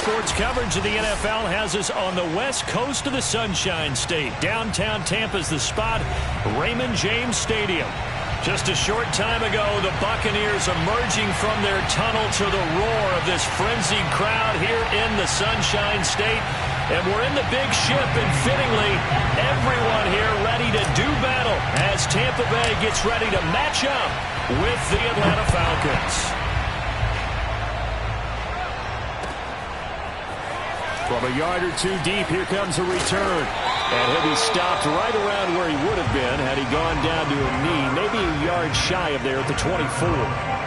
sports coverage of the NFL has us on the west coast of the Sunshine State. Downtown Tampa's the spot, Raymond James Stadium. Just a short time ago, the Buccaneers emerging from their tunnel to the roar of this frenzied crowd here in the Sunshine State. And we're in the big ship, and fittingly, everyone here ready to do battle as Tampa Bay gets ready to match up with the Atlanta Falcons. From a yard or two deep, here comes a return. And he'll be stopped right around where he would have been had he gone down to a knee, maybe a yard shy of there at the 24.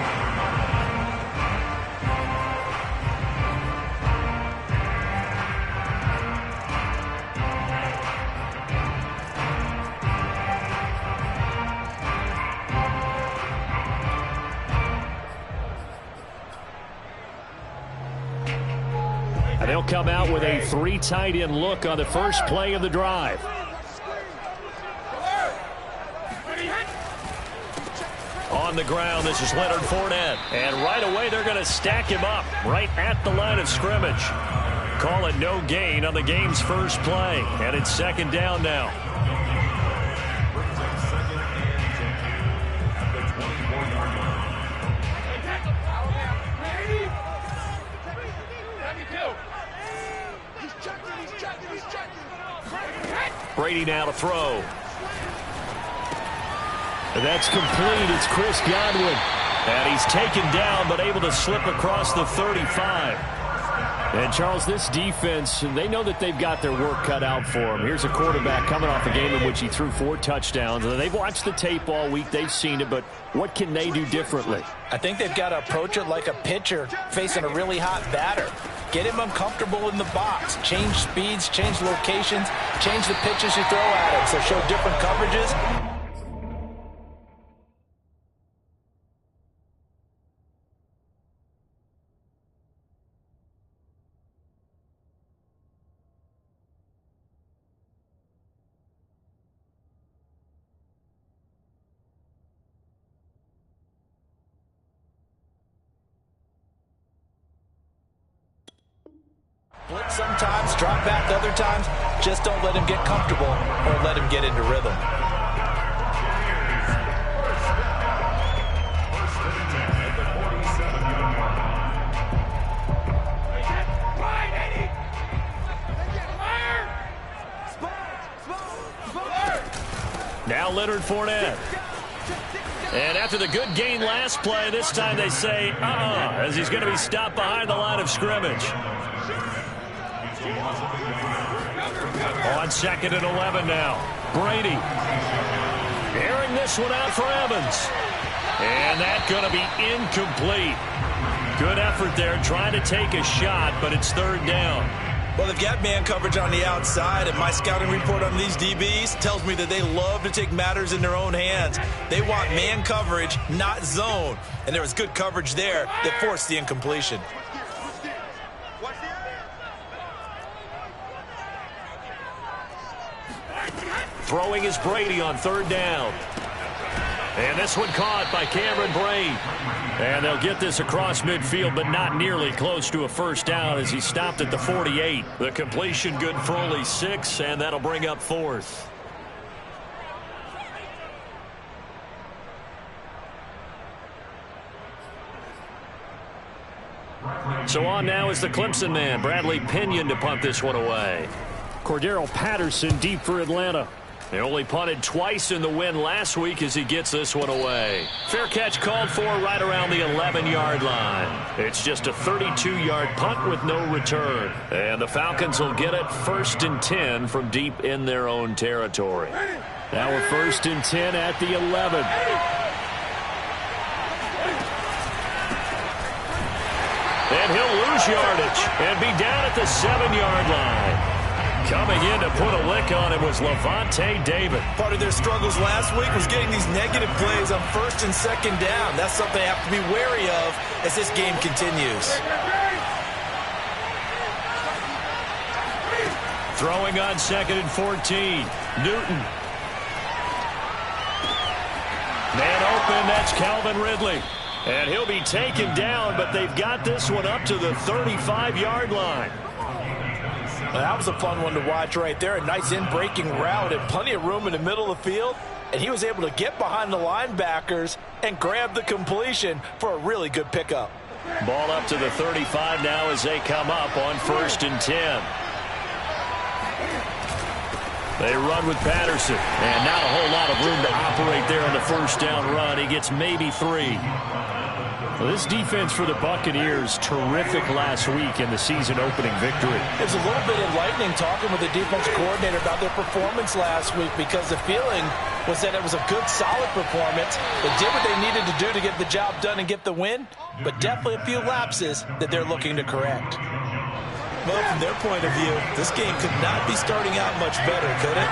They'll come out with a 3 tight end look on the first play of the drive. On the ground, this is Leonard Fournette. And right away, they're going to stack him up right at the line of scrimmage. Call it no gain on the game's first play. And it's second down now. Brady now to throw. That's complete. It's Chris Godwin. And he's taken down, but able to slip across the 35. And, Charles, this defense, they know that they've got their work cut out for them. Here's a quarterback coming off a game in which he threw 4 touchdowns. They've watched the tape all week. They've seen it, but what can they do differently? I think they've got to approach it like a pitcher facing a really hot batter. Get him uncomfortable in the box. Change speeds, change locations, change the pitches you throw at him. So show different coverages. Blitz sometimes, drop back other times. Just don't let him get comfortable or let him get into rhythm. Now Leonard Fournette. And after the good gain last play, this time they say, as he's going to be stopped behind the line of scrimmage. On 2nd and 11 now. Brady. Airing this one out for Evans. And that's going to be incomplete. Good effort there trying to take a shot, but it's 3rd down. Well, they've got man coverage on the outside, and my scouting report on these DBs tells me that they love to take matters in their own hands. They want man coverage, not zone. And there was good coverage there that forced the incompletion. Throwing is Brady on 3rd down. And this one caught by Cameron Brate. And they'll get this across midfield, but not nearly close to a first down as he stopped at the 48. The completion good for only 6, and that'll bring up 4th. So on now is the Clemson man, Bradley Pinion, to punt this one away. Cordero Patterson deep for Atlanta. They only punted twice in the win last week as he gets this one away. Fair catch called for right around the 11-yard line. It's just a 32-yard punt with no return. And the Falcons will get it 1st and 10 from deep in their own territory. Now we're 1st and 10 at the 11. And he'll lose yardage and be down at the 7-yard line. Coming in to put a lick on it was Levante David. Part of their struggles last week was getting these negative plays on 1st and 2nd down. That's something they have to be wary of as this game continues. Throwing on 2nd and 14. Newton. Man open, that's Calvin Ridley. And he'll be taken down, but they've got this one up to the 35-yard line. That was a fun one to watch right there. A nice in-breaking route and plenty of room in the middle of the field. And he was able to get behind the linebackers and grab the completion for a really good pickup. Ball up to the 35 now as they come up on 1st and 10. They run with Patterson. And not a whole lot of room to operate there on the first down run. He gets maybe 3. Well, this defense for the Buccaneers, terrific last week in the season-opening victory. It was a little bit enlightening talking with the defensive coordinator about their performance last week because the feeling was that it was a good, solid performance. They did what they needed to do to get the job done and get the win, but definitely a few lapses that they're looking to correct. Well, from their point of view, this game could not be starting out much better, could it?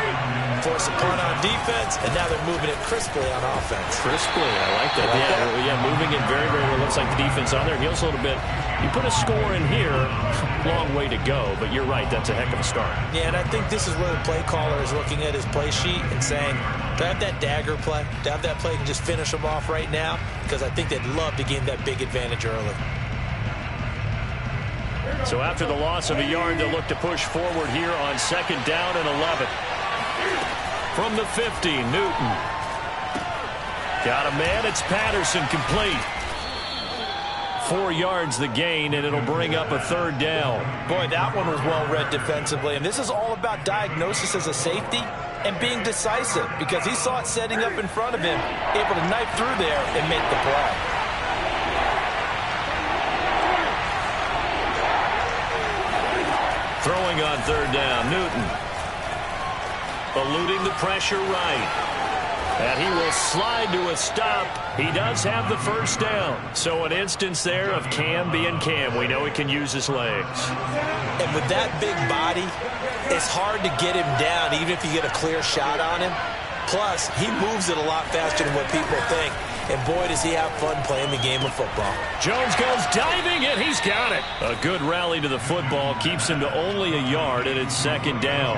Force a punt on defense, and now they're moving it crisply on offense. Crisply, I like that. Yeah, moving it very, very well. Looks like the defense on there. Heels a little bit. You put a score in here, long way to go, but you're right, that's a heck of a start. Yeah, and I think this is where the play caller is looking at his play sheet and saying, do I have that dagger play? Do I have that play and just finish them off right now? Because I think they'd love to gain that big advantage early. So after the loss of a yard, they'll look to push forward here on 2nd down and 11. From the 50, Newton. Got a man, it's Patterson, complete. 4 yards the gain, and it'll bring up a 3rd down. Boy, that one was well read defensively, and this is all about diagnosis as a safety and being decisive because he saw it setting up in front of him, able to knife through there and make the play. Throwing on 3rd down, Newton. Eluding the pressure right. And he will slide to a stop. He does have the 1st down. So an instance there of Cam being Cam. We know he can use his legs. And with that big body, it's hard to get him down even if you get a clear shot on him. Plus, he moves it a lot faster than what people think. And boy, does he have fun playing the game of football. Jones goes diving, and he's got it. A good rally to the football keeps him to only a yard, and it's 2nd down.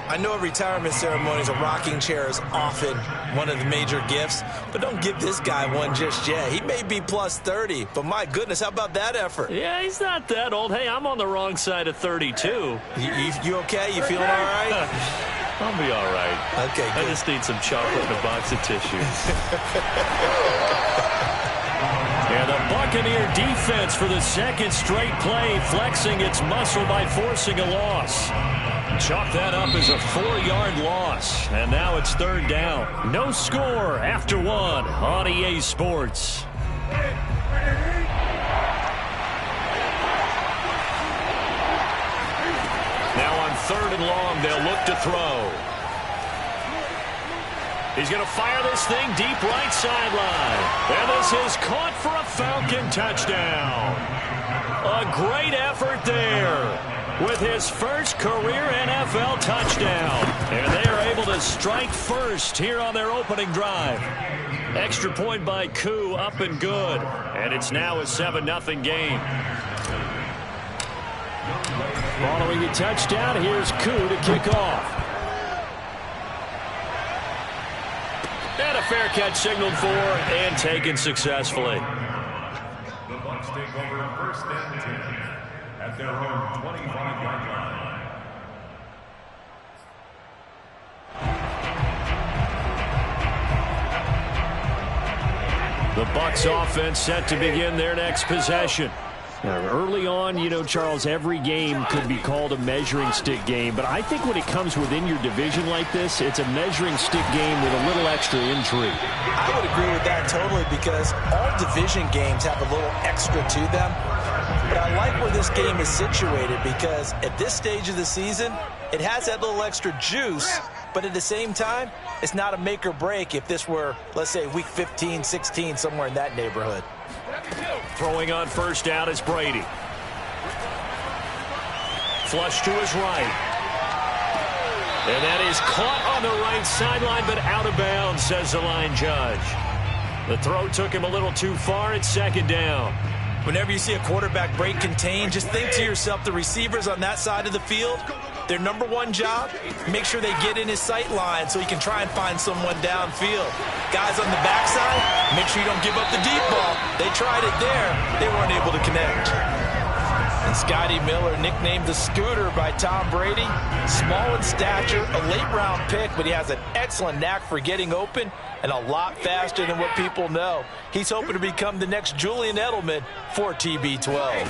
I know at retirement ceremonies, a rocking chair is often one of the major gifts, but don't give this guy one just yet. He may be plus 30, but my goodness, how about that effort? Yeah, he's not that old. Hey, I'm on the wrong side of 32. You okay? You feeling all right? I'll be all right. Okay, good. I just need some chocolate and a box of tissues. And the Buccaneer defense for the 2nd straight play, flexing its muscle by forcing a loss. Chalk that up as a 4-yard loss. And now it's 3rd down. No score after 1 on EA Sports. Now on 3rd and long, they'll look to throw. He's going to fire this thing deep right sideline. And this is caught for a Falcon touchdown. A great effort there with his first career NFL touchdown. And they are able to strike first here on their opening drive. Extra point by Koo, up and good. And it's now a 7-0 game. Following a touchdown, here's Koo to kick off. And a fair catch signaled for and taken successfully. The Bucs take over 1st and 10 at their own 25-yard line. The Bucs offense set to begin their next possession. Now, early on, you know, Charles, every game could be called a measuring stick game, but I think when it comes within your division like this, it's a measuring stick game with a little extra intrigue. I would agree with that totally because all division games have a little extra to them. But I like where this game is situated because at this stage of the season, it has that little extra juice, but at the same time, it's not a make or break if this were, let's say, week 15, 16, somewhere in that neighborhood. Throwing on 1st down is Brady. Flush to his right. And that is caught on the right sideline, but out of bounds, says the line judge. The throw took him a little too far. It's 2nd down. Whenever you see a quarterback break contain, just think to yourself, the receivers on that side of the field, Their number one job, make sure they get in his sight line so he can try and find someone downfield. Guys on the backside, make sure you don't give up the deep ball. They tried it there. They weren't able to connect. And Scotty Miller, nicknamed the Scooter by Tom Brady. Small in stature, a late-round pick, but he has an excellent knack for getting open and a lot faster than what people know. He's hoping to become the next Julian Edelman for TB12.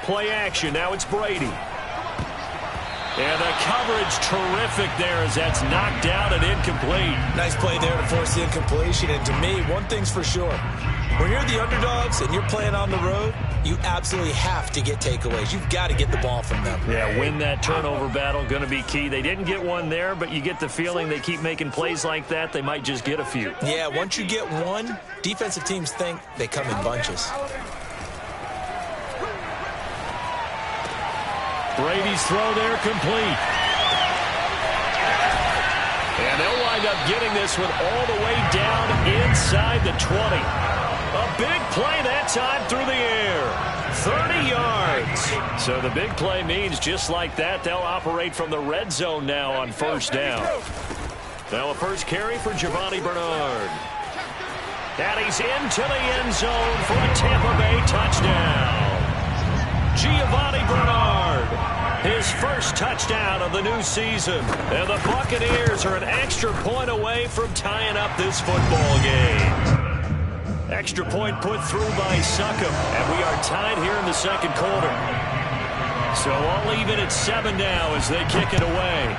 Play action. Now it's Brady. And the coverage terrific there as that's knocked down and incomplete. Nice play there to force the incompletion. And to me, one thing's for sure. When you're the underdogs and you're playing on the road, you absolutely have to get takeaways. You've got to get the ball from them. Yeah, win that turnover battle, going to be key. They didn't get one there, but you get the feeling they keep making plays like that, they might just get a few. Yeah, once you get one, defensive teams think they come in bunches. Brady's throw there complete. And they'll wind up getting this one all the way down inside the 20. A big play that time through the air. 30 yards. So the big play means just like that, they'll operate from the red zone now on first down. Now a first carry for Giovanni Bernard. And he's into the end zone for a Tampa Bay touchdown. Giovanni Bernard, his first touchdown of the new season. And the Buccaneers are an extra point away from tying up this football game. Extra point put through by Succop, and we are tied here in the second quarter. So all even at 7 now as they kick it away.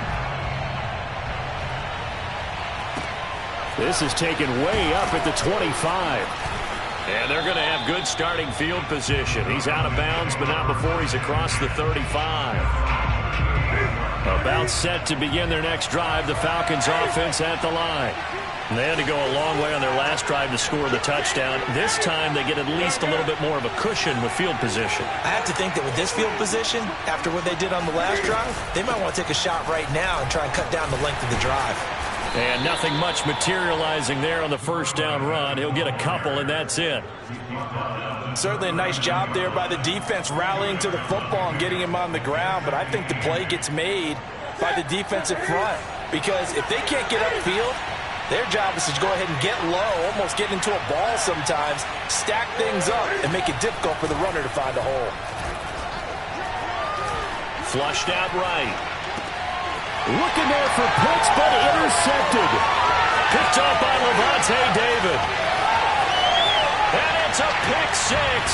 This is taken way up at the 25. And they're going to have good starting field position. He's out of bounds, but not before he's across the 35. About set to begin their next drive, the Falcons offense at the line. And they had to go a long way on their last drive to score the touchdown. This time they get at least a little bit more of a cushion with field position. I have to think that with this field position, after what they did on the last drive, they might want to take a shot right now and try and cut down the length of the drive. And nothing much materializing there on the first down run. He'll get a couple, and that's it. Certainly a nice job there by the defense rallying to the football and getting him on the ground. But I think the play gets made by the defensive front. Because if they can't get upfield, their job is to go ahead and get low, almost get into a ball sometimes, stack things up, and make it difficult for the runner to find a hole. Flushed out right. Looking there for Pitts, but intercepted. Picked off by Levante David. And it's a pick six.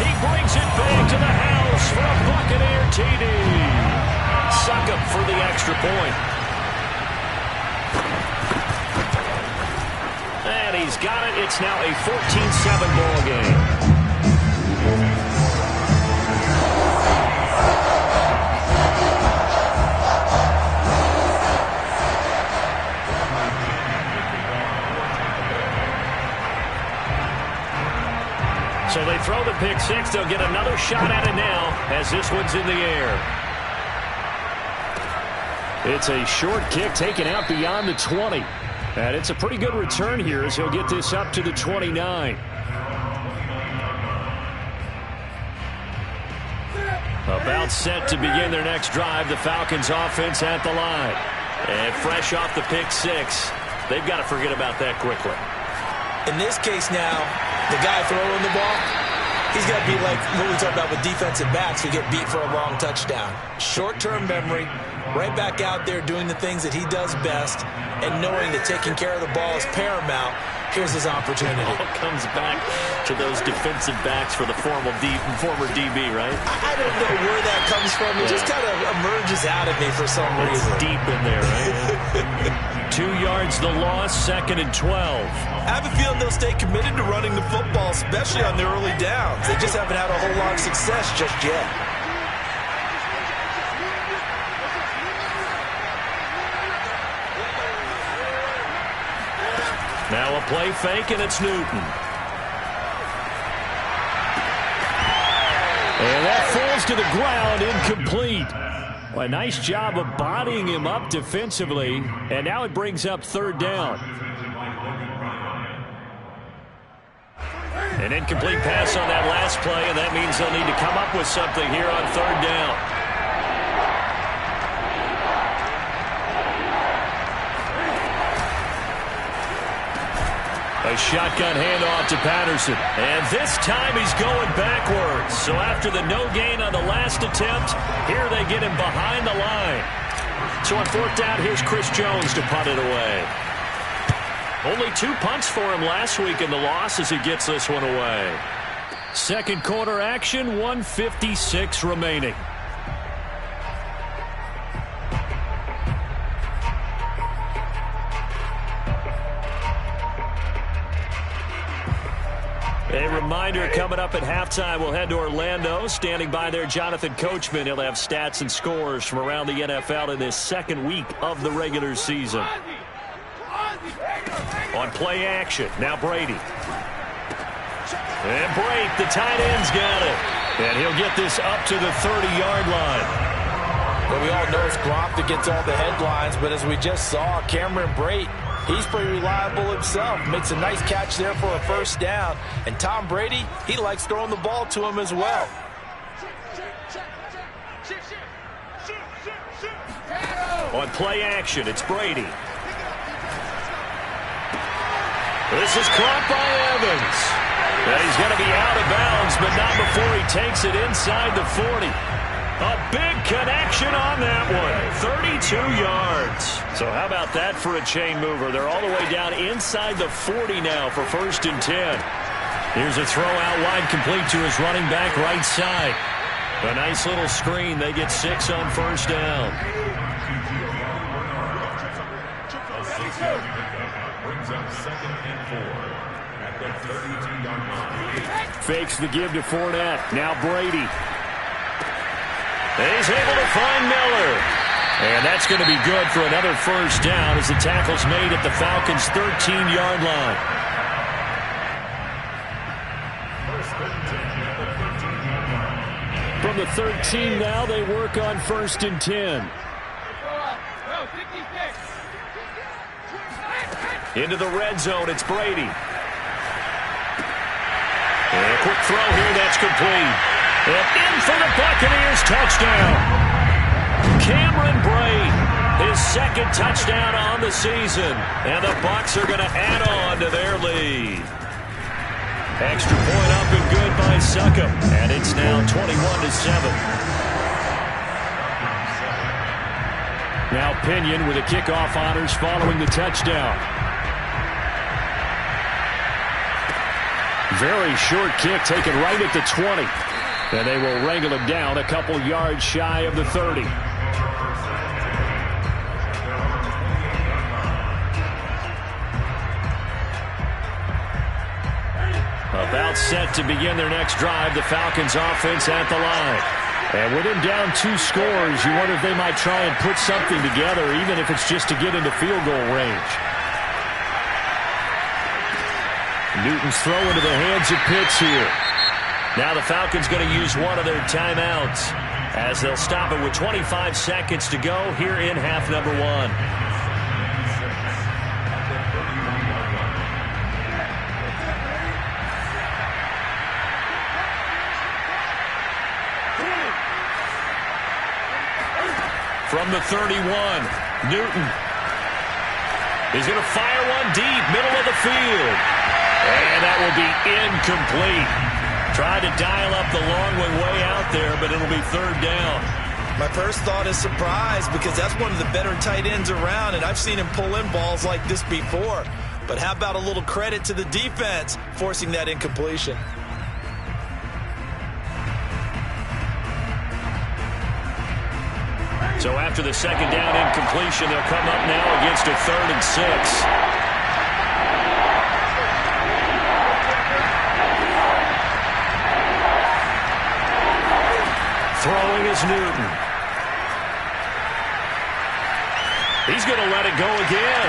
He brings it back to the house for a Buccaneer TD. Succop for the extra point. And he's got it. It's now a 14-7 ball game. So they throw the pick six. They'll get another shot at it now as this one's in the air. It's a short kick taken out beyond the 20. And it's a pretty good return here as he'll get this up to the 29. About set to begin their next drive. The Falcons offense at the line. And fresh off the pick six. They've got to forget about that quickly. In this case now, the guy throwing the ball, he's got to be like what we talked about with defensive backs who get beat for a long touchdown. Short-term memory, right back out there doing the things that he does best, and knowing that taking care of the ball is paramount. Here's his opportunity. It all comes back to those defensive backs for the former DB, right? I don't know where that comes from. It just kind of emerges out of me for some reason. It's deep in there, right? 2 yards the loss, 2nd and 12. I have a feeling they'll stay committed to running the football, especially on their early downs. They just haven't had a whole lot of success just yet. Now a play fake, and it's Newton. And that falls to the ground, incomplete. Well, a nice job of bodying him up defensively, and now it brings up 3rd down. An incomplete pass on that last play, and that means they'll need to come up with something here on 3rd down. A shotgun handoff to Patterson. And this time he's going backwards. So after the no gain on the last attempt, here they get him behind the line. So on fourth down, here's Chris Jones to punt it away. Only 2 punts for him last week in the loss as he gets this one away. Second quarter action, 1:56 remaining. A reminder, coming up at halftime, we'll head to Orlando. Standing by there, Jonathan Coachman. He'll have stats and scores from around the NFL in this second week of the regular season. On play action, now Brady. And break, the tight end's got it. And he'll get this up to the 30-yard line. Well, we all know it's Gronk that gets all the headlines, but as we just saw, Cameron Brate, he's pretty reliable himself. Makes a nice catch there for a first down. And Tom Brady, he likes throwing the ball to him as well. On play action, it's Brady. This is caught by Evans. And he's going to be out of bounds, but not before he takes it inside the 40. A big connection on that one. 32 yards. So how about that for a chain mover? They're all the way down inside the 40 now for 1st and 10. Here's a throw out wide, complete to his running back right side. A nice little screen. They get 6 on 1st down. Brings up 2nd and 4 at the 32-yard line. Fakes the give to Fournette. Now Brady. He's able to find Miller. And that's going to be good for another first down as the tackle's made at the Falcons' 13-yard line. From the 13 now, they work on 1st and 10. Into the red zone, it's Brady. And a quick throw here, that's complete. And in for the Buccaneers, touchdown. Cameron Brate, his 2nd touchdown on the season. And the Bucs are going to add on to their lead. Extra point up and good by Succop. And it's now 21-7. Now Pinion with the kickoff honors following the touchdown. Very short kick taken right at the 20. And they will wrangle him down a couple yards shy of the 30. About set to begin their next drive, the Falcons offense at the line. And with him down 2 scores, you wonder if they might try and put something together, even if it's just to get into field goal range. Newton's throw into the hands of Pitts here. Now the Falcons going to use one of their timeouts as they'll stop it with 25 seconds to go here in half number 1. From the 31, Newton. He's going to fire one deep, middle of the field. And that will be incomplete. Tried to dial up the long one way out there, but it'll be 3rd down. My first thought is surprise because that's one of the better tight ends around, and I've seen him pull in balls like this before. But how about a little credit to the defense forcing that incompletion? So after the 2nd down incompletion, they'll come up now against a 3rd and 6. Throwing is Newton. He's going to let it go again.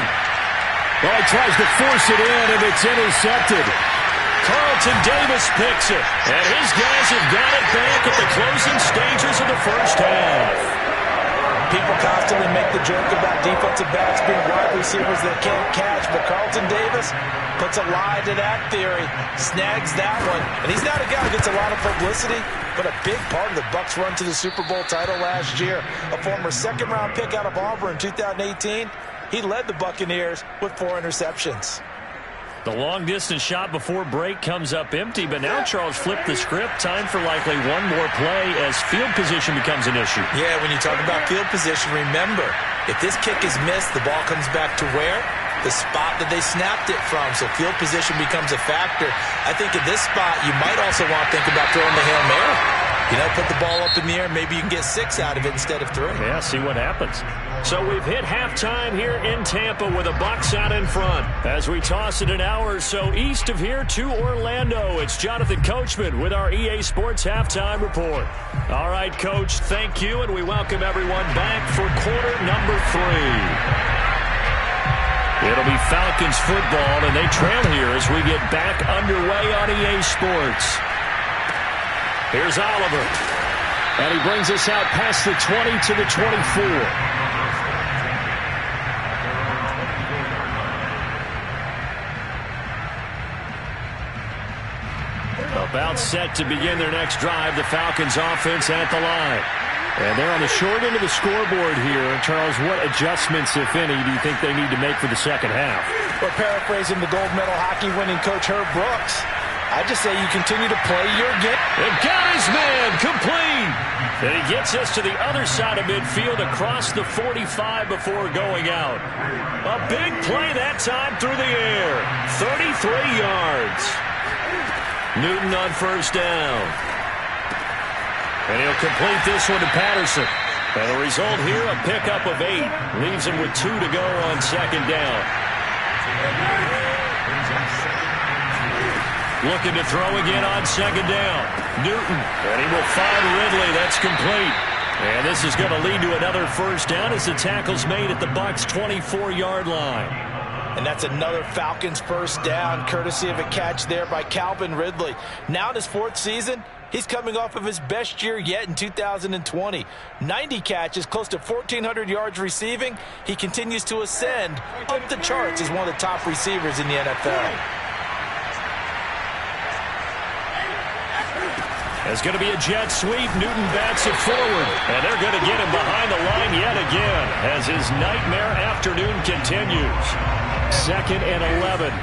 Well, he tries to force it in, and it's intercepted. Carlton Davis picks it, and his guys have got it back at the closing stages of the first half. People constantly make the joke about defensive backs being wide receivers that can't catch, but Carlton Davis puts a lie to that theory, snags that one, and he's not a guy who gets a lot of publicity, but a big part of the Bucs' run to the Super Bowl title last year. A former 2nd-round pick out of Auburn in 2018, he led the Buccaneers with 4 interceptions. The long-distance shot before break comes up empty, but now Charles flipped the script. Time for likely one more play as field position becomes an issue. Yeah, when you talk about field position, remember, if this kick is missed, the ball comes back to where? The spot that they snapped it from. So field position becomes a factor. I think in this spot, you might also want to think about throwing the Hail Mary. You know, put the ball up in the air. Maybe you can get 6 out of it instead of 3. Yeah, see what happens. So we've hit halftime here in Tampa with the Bucs out in front. As we toss it an hour or so east of here to Orlando, it's Jonathan Coachman with our EA Sports Halftime Report. All right, Coach, thank you, and we welcome everyone back for quarter number 3. It'll be Falcons football, and they trail here as we get back underway on EA Sports. Here's Oliver, and he brings us out past the 20 to the 24. About set to begin their next drive, the Falcons offense at the line. And they're on the short end of the scoreboard here. Charles, what adjustments, if any, do you think they need to make for the second half? Well, paraphrasing the gold medal hockey winning coach Herb Brooks, I just say you continue to play your game. And got his man complete. And he gets us to the other side of midfield across the 45 before going out. A big play that time through the air. 33 yards. Newton on first down. And he'll complete this one to Patterson. And the result here, a pickup of 8. Leaves him with 2 to go on second down. Looking to throw again on second down. Newton, and he will find Ridley. That's complete. And this is going to lead to another first down as the tackle's made at the Bucs' 24-yard line. And that's another Falcons first down, courtesy of a catch there by Calvin Ridley. Now in his 4th season, he's coming off of his best year yet in 2020. 90 catches, close to 1,400 yards receiving. He continues to ascend up the charts as one of the top receivers in the NFL. It's going to be a jet sweep. Newton bats it forward. And they're going to get him behind the line yet again as his nightmare afternoon continues. 2nd and 11.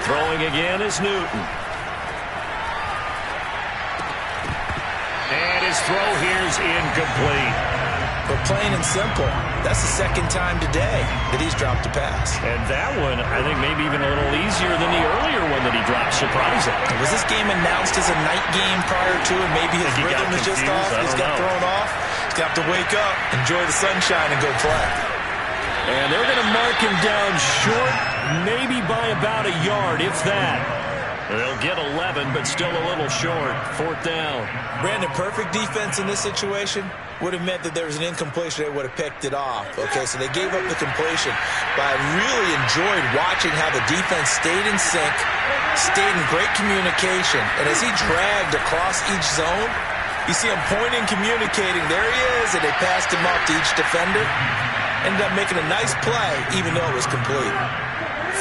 Throwing again is Newton. And his throw here is incomplete. But plain and simple, that's the 2nd time today that he's dropped a pass. And that one, I think, maybe even a little easier than the earlier one that he dropped. Surprising. Was this game announced as a night game prior to it? Maybe his rhythm is just off. He's got thrown off. He's got to wake up, enjoy the sunshine, and go play. And they're going to mark him down short, maybe by about a yard, if that. They'll get 11, but still a little short. 4th down. Brandon, perfect defense in this situation would have meant that there was an incompletion. They would have picked it off. Okay, so they gave up the completion. But I really enjoyed watching how the defense stayed in sync, stayed in great communication. And as he dragged across each zone, you see him pointing, communicating. There he is, and they passed him off to each defender. Ended up making a nice play, even though it was complete.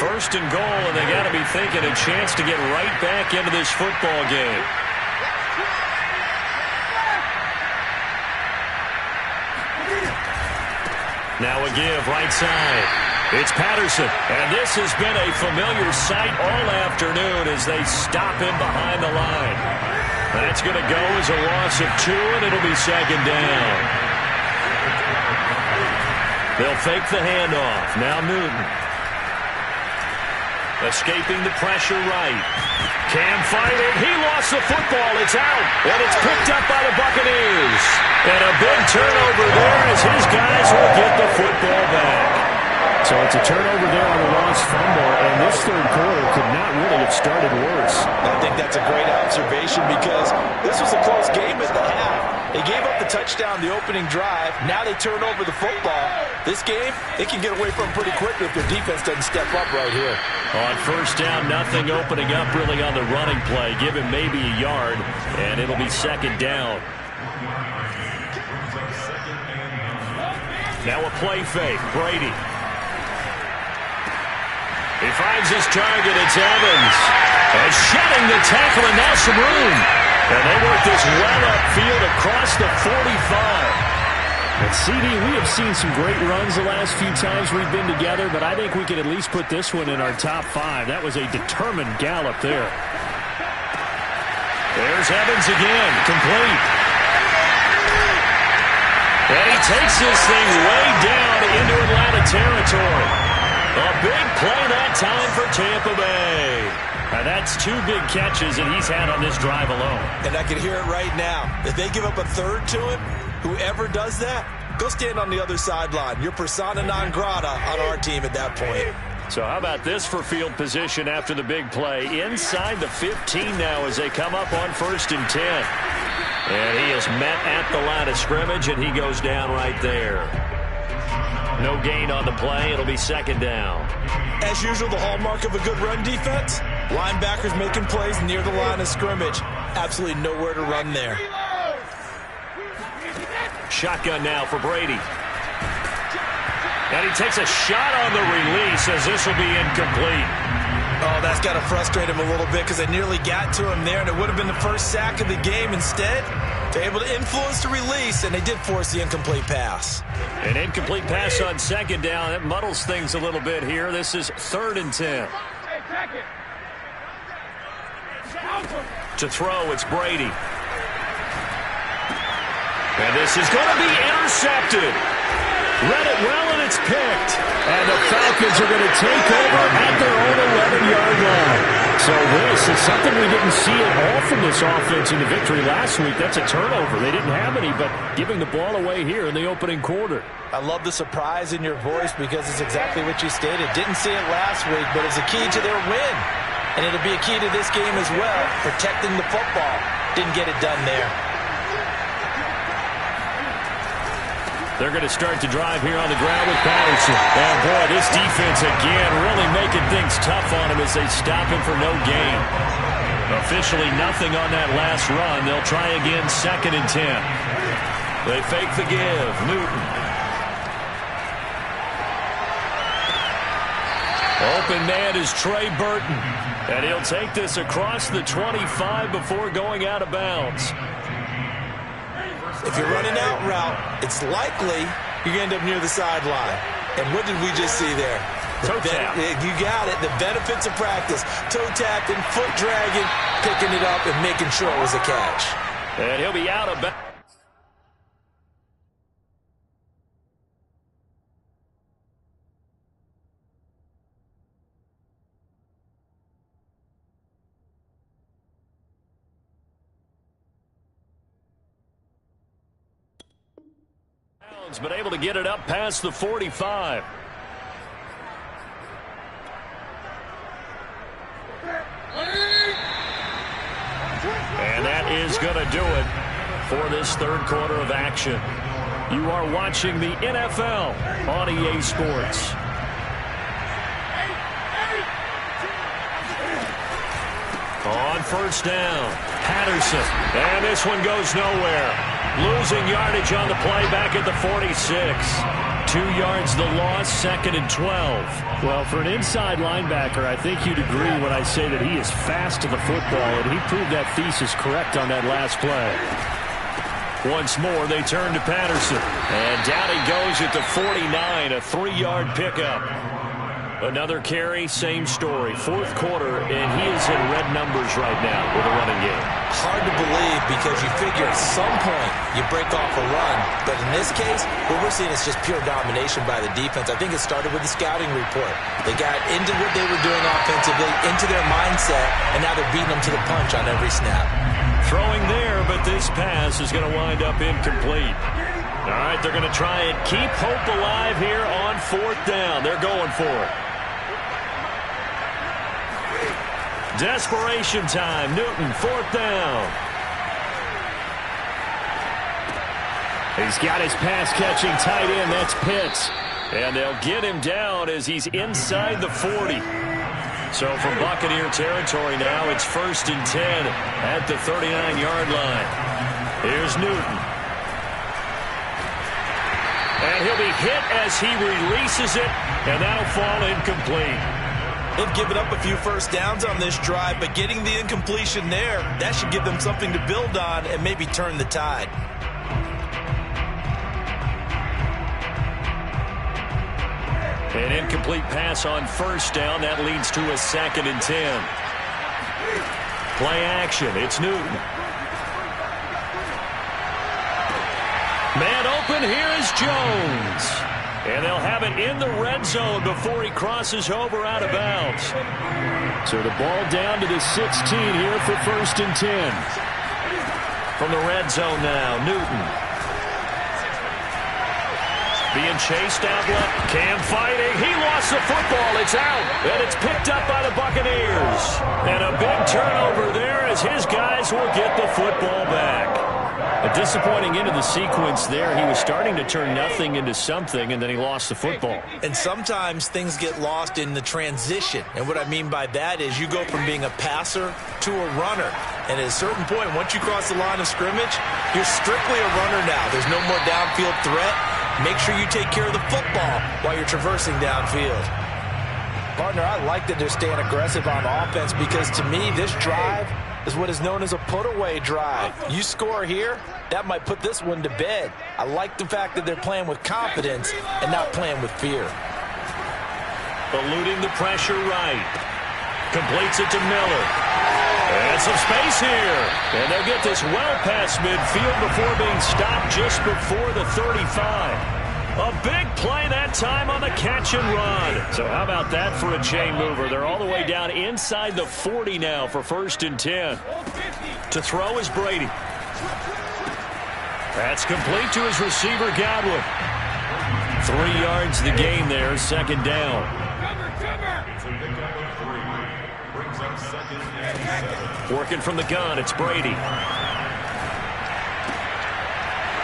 1st and goal, and they got to be thinking a chance to get right back into this football game. Now a give, right side. It's Patterson, and this has been a familiar sight all afternoon as they stop him behind the line. That's going to go as a loss of 2, and it'll be 2nd down. They'll fake the handoff. Now Newton. Escaping the pressure right. Cam fighting. He lost the football. It's out. And it's picked up by the Buccaneers. And a big turnover there as his guys will get the football back. So it's a turnover there on a lost fumble. And this 3rd quarter could not really have started worse. I think that's a great observation because this was a close game at the half. They gave up the touchdown the opening drive. Now they turn over the football. This game, they can get away from pretty quickly if their defense doesn't step up right here. On first down, nothing opening up really on the running play. Give him maybe a yard, and it'll be 2nd down. Now a play fake. Brady. He finds his target. It's Evans. And shedding the tackle, and now some room. And they work this well upfield across the 45. And CD, we have seen some great runs the last few times we've been together, but I think we could at least put this one in our top 5. That was a determined gallop there. There's Evans again, complete. And he takes this thing way down into Atlanta territory. A big play that time for Tampa Bay. Now that's 2 big catches that he's had on this drive alone. And I can hear it right now. If they give up a third to him, whoever does that, go stand on the other sideline. You're persona non grata on our team at that point. So how about this for field position after the big play? Inside the 15 now as they come up on 1st and 10. And he is met at the line of scrimmage, and he goes down right there. No gain on the play. It'll be 2nd down. As usual, the hallmark of a good run defense, linebackers making plays near the line of scrimmage. Absolutely nowhere to run there. Shotgun now for Brady. And he takes a shot on the release as this will be incomplete. Oh, that's got to frustrate him a little bit because they nearly got to him there, and it would have been the first sack of the game. Instead, they're able to influence the release, and they did force the incomplete pass. An incomplete pass on 2nd down. That muddles things a little bit here. This is 3rd and 10. To throw, it's Brady. And this is going to be intercepted. Read it well, and it's picked. And the Falcons are going to take over at their own 11-yard line. So this is something we didn't see at all from this offense in the victory last week. That's a turnover. They didn't have any, but giving the ball away here in the opening quarter. I love the surprise in your voice because it's exactly what you stated. Didn't see it last week, but it's a key to their win. And it'll be a key to this game as well, protecting the football. Didn't get it done there. They're going to start to drive here on the ground with Patterson. And, boy, this defense again really making things tough on him as they stop him for no gain. Officially nothing on that last run. They'll try again 2nd and 10. They fake the give. Newton. Open man is Trey Burton. And he'll take this across the 25 before going out of bounds. If you're running out route, it's likely you're going to end up near the sideline. And what did we just see there? Toe tap. You got it. The benefits of practice. Toe tapping, foot dragging, picking it up, and making sure it was a catch. And he'll be out of bounds. But able to get it up past the 45. And that is going to do it for this 3rd quarter of action. You are watching the NFL on EA Sports. On 1st down, Patterson. And this one goes nowhere. Losing yardage on the play back at the 46. 2 yards the loss, 2nd and 12. Well, for an inside linebacker, I think you'd agree when I say that he is fast to the football, and he proved that thesis correct on that last play. Once more, they turn to Patterson. And down he goes at the 49, a 3-yard pickup. Another carry, same story. 4th quarter, and he is in red numbers right now with a running game. Hard to believe because you figure at some point you break off a run. But in this case, what we're seeing is just pure domination by the defense. I think it started with the scouting report. They got into what they were doing offensively, into their mindset, and now they're beating them to the punch on every snap. Throwing there, but this pass is going to wind up incomplete. All right, they're going to try and keep hope alive here on 4th down. They're going for it. Desperation time. Newton, 4th down. He's got his pass-catching tight end. That's Pitts. And they'll get him down as he's inside the 40. So from Buccaneer territory now, it's 1st and 10 at the 39-yard line. Here's Newton. And he'll be hit as he releases it, and that'll fall incomplete. They've given up a few first downs on this drive, but getting the incompletion there, that should give them something to build on and maybe turn the tide. An incomplete pass on first down. That leads to a 2nd and 10. Play action. It's Newton. Man open. Here is Jones. And they'll have it in the red zone before he crosses over out of bounds. So the ball down to the 16 here for 1st and 10. From the red zone now, Newton. Being chased out left. Cam fighting. He lost the football. It's out. And it's picked up by the Buccaneers. And a big turnover there as his guys will get the football back. A disappointing end of the sequence there. He was starting to turn nothing into something, and then he lost the football. And sometimes things get lost in the transition. And what I mean by that is you go from being a passer to a runner. And at a certain point, once you cross the line of scrimmage, you're strictly a runner now. There's no more downfield threat. Make sure you take care of the football while you're traversing downfield. Partner, I like that they're staying aggressive on offense because to me, this drive is what is known as a put-away drive. You score here, that might put this one to bed. I like the fact that they're playing with confidence and not playing with fear. Eluding the pressure right. Completes it to Miller. And some space here. And they'll get this well past midfield before being stopped just before the 35. A big play that time on the catch and run. So how about that for a chain mover? They're all the way down inside the 40 now for 1st and 10. To throw is Brady. That's complete to his receiver, Godwin. 3 yards the gain there, 2nd down. Working from the gun, it's Brady.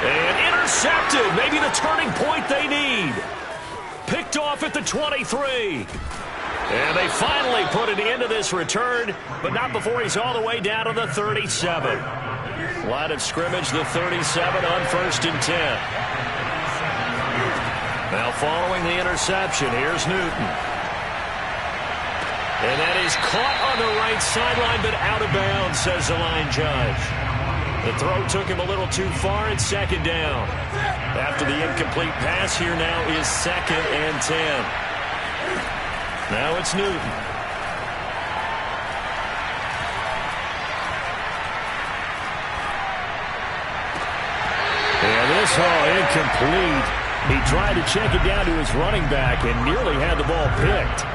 And intercepted. Maybe the turning point they need. Picked off at the 23. And they finally put an end to this return, but not before he's all the way down to the 37. Line of scrimmage, the 37 on 1st and 10. Now following the interception, here's Newton. And that is caught on the right sideline, but out of bounds, says the line judge. The throw took him a little too far. It's 2nd down. After the incomplete pass, here now is 2nd and 10. Now it's Newton. And this incomplete. He tried to check it down to his running back and nearly had the ball picked.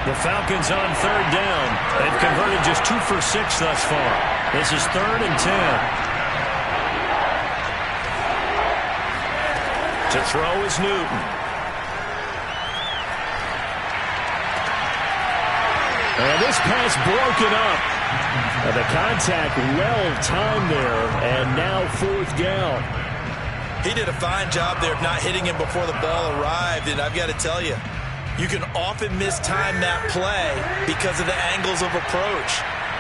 The Falcons on 3rd down. They've converted just 2 for 6 thus far. This is 3rd and 10. To throw is Newton. And this pass broken up. And the contact well timed there. And now 4th down. He did a fine job there of not hitting him before the ball arrived. And I've got to tell you, you can often mistime that play because of the angles of approach.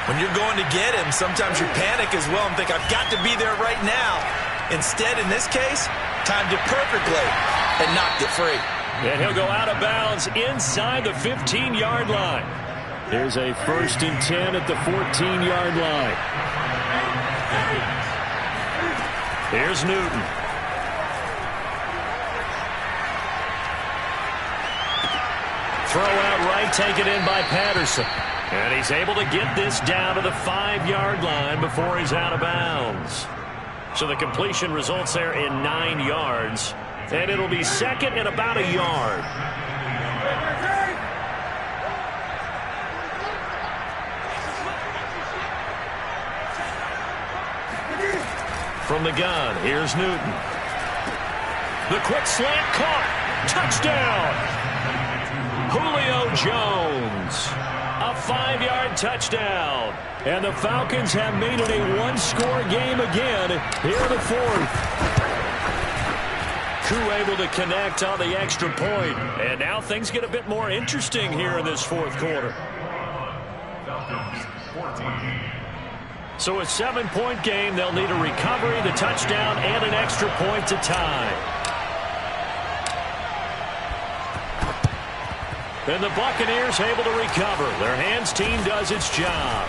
When you're going to get him, sometimes you panic as well and think, I've got to be there right now. Instead, in this case, timed it perfectly and knocked it free. And he'll go out of bounds inside the 15-yard line. Here's a 1st and 10 at the 14-yard line. Here's Newton. Throw out right, taken in by Patterson. And he's able to get this down to the 5-yard line before he's out of bounds. So the completion results there in 9 yards. And it'll be 2nd and about a yard. From the gun, here's Newton. The quick slant caught. Touchdown. Julio Jones, a 5-yard touchdown. And the Falcons have made it a one-score game again here in the 4th. Crew able to connect on the extra point. And now things get a bit more interesting here in this 4th quarter. So a 7-point game. They'll need a recovery, the touchdown, and an extra point to tie. And the Buccaneers able to recover. Their hands team does its job.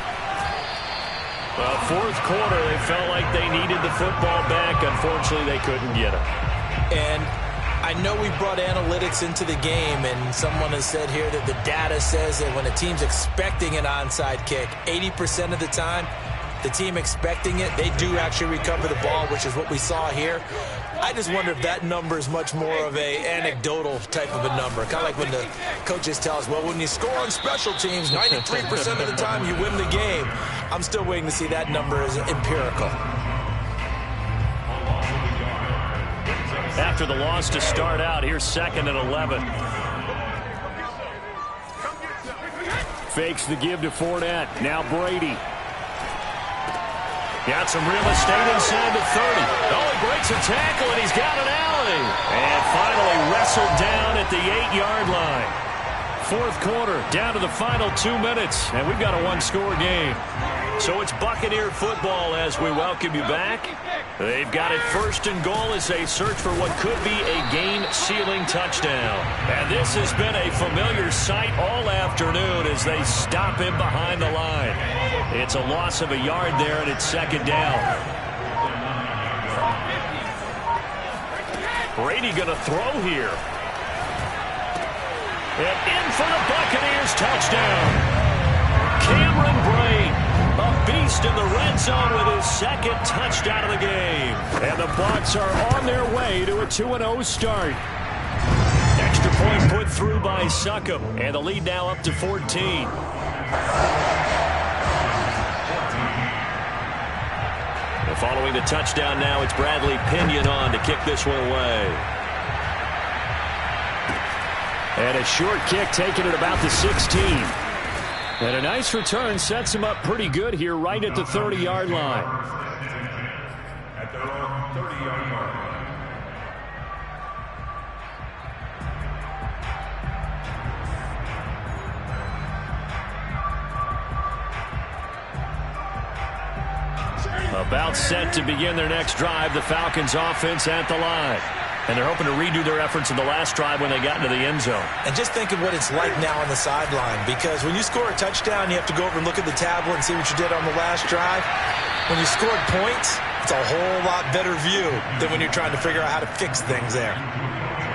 Well, 4th quarter, they felt like they needed the football back. Unfortunately, they couldn't get it. And I know we brought analytics into the game, and someone has said here that the data says that when a team's expecting an onside kick, 80% of the time, the team expecting it, they do actually recover the ball, which is what we saw here. I just wonder if that number is much more of a anecdotal type of a number. Kind of like when the coaches tell us, well, when you score on special teams, 93% of the time you win the game. I'm still waiting to see that number as empirical. After the loss to start out, here's 2nd and 11. Fakes the give to Fournette. Now Brady. Got some real estate inside the 30. Oh, he breaks a tackle, and he's got an alley. And finally wrestled down at the 8-yard line. 4th quarter, down to the final 2 minutes, and we've got a one-score game. So it's Buccaneer football as we welcome you back. They've got it 1st and goal as they search for what could be a game-sealing touchdown. And this has been a familiar sight all afternoon as they stop him behind the line. It's a loss of a yard there, and it's 2nd down. Brady going to throw here. And in for the Buccaneers touchdown. Cameron Brate, a beast in the red zone with his 2nd touchdown of the game. And the Bucs are on their way to a 2-0 start. Extra point put through by Succop, and the lead now up to 14. Following the touchdown now, it's Bradley Pinion on to kick this one away. And a short kick taken at about the 16. And a nice return sets him up pretty good here right at the 30-yard line. At their own 30-yard line. About set to begin their next drive, the Falcons offense at the line. And they're hoping to redo their efforts in the last drive when they got into the end zone. And just think of what it's like now on the sideline, because when you score a touchdown, you have to go over and look at the tablet and see what you did on the last drive. When you scored points, it's a whole lot better view than when you're trying to figure out how to fix things there.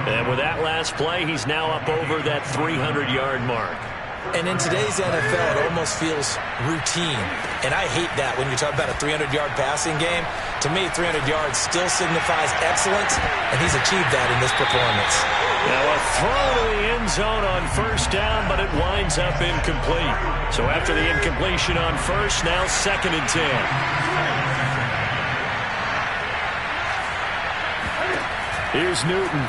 And with that last play, he's now up over that 300-yard mark. And in today's NFL, it almost feels routine. And I hate that when you talk about a 300-yard passing game. To me, 300 yards still signifies excellence, and he's achieved that in this performance. Now a throw to the end zone on 1st down, but it winds up incomplete. So after the incompletion on 1st, now 2nd and 10. Here's Newton.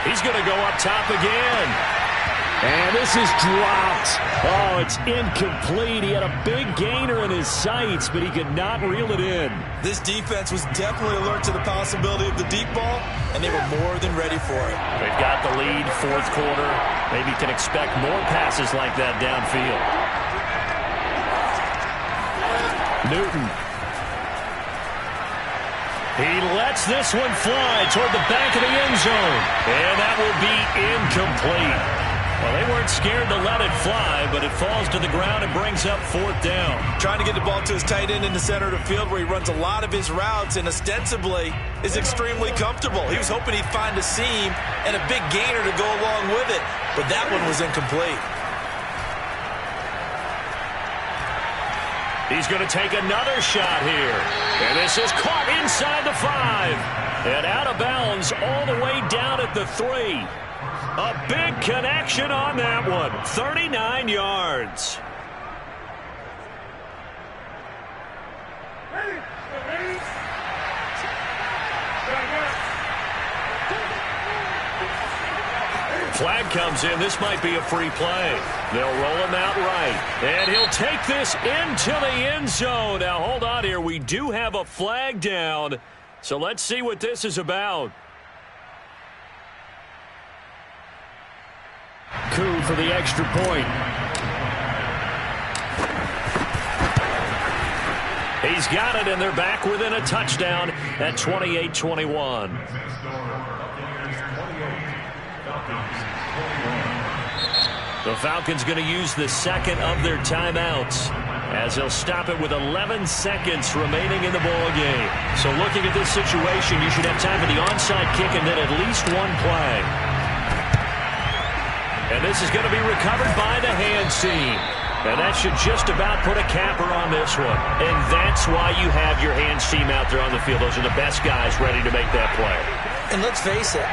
He's going to go up top again. And this is dropped. Oh, it's incomplete. He had a big gainer in his sights, but he could not reel it in. This defense was definitely alert to the possibility of the deep ball, and they were more than ready for it. They've got the lead, 4th quarter. Maybe can expect more passes like that downfield. Newton. He lets this one fly toward the back of the end zone. And that will be incomplete. Well, they weren't scared to let it fly, but it falls to the ground and brings up 4th down. Trying to get the ball to his tight end in the center of the field where he runs a lot of his routes and ostensibly is extremely comfortable. He was hoping he'd find a seam and a big gainer to go along with it, but that one was incomplete. He's going to take another shot here. And this is caught inside the 5. And out of bounds all the way down at the 3. A big connection on that one. 39 yards. Flag comes in. This might be a free play. They'll roll him out right. And he'll take this into the end zone. Now, hold on here. We do have a flag down. So let's see what this is about. Coup for the extra point. He's got it, and they're back within a touchdown at 28-21. The Falcons going to use the 2nd of their timeouts as they'll stop it with 11 seconds remaining in the ball game. So looking at this situation, you should have time for the onside kick and then at least one play. And this is going to be recovered by the hands team. And that should just about put a capper on this one. And that's why you have your hands team out there on the field. Those are the best guys ready to make that play. And let's face it,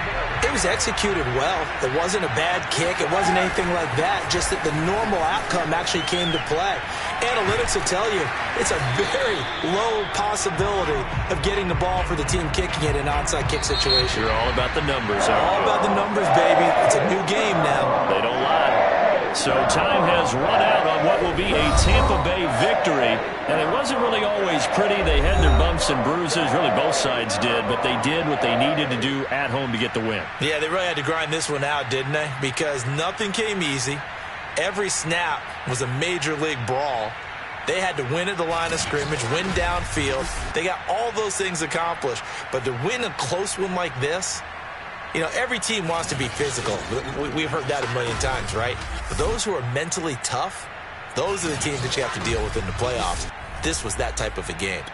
it was executed well. It wasn't a bad kick. It wasn't anything like that. Just that the normal outcome actually came to play. Analytics will tell you it's a very low possibility of getting the ball for the team kicking it in an onside kick situation. You're all about the numbers. All about the numbers, baby. It's a new game now. They don't lie. So time has run out on what will be a Tampa Bay victory. And it wasn't really always pretty. They had their bumps and bruises. Really, both sides did. But they did what they needed to do at home to get the win. Yeah, they really had to grind this one out, didn't they? Because nothing came easy. Every snap was a major league brawl. They had to win at the line of scrimmage, win downfield. They got all those things accomplished. But to win a close one like this, you know, every team wants to be physical. We've heard that a million times, right? But those who are mentally tough, those are the teams that you have to deal with in the playoffs. This was that type of a game.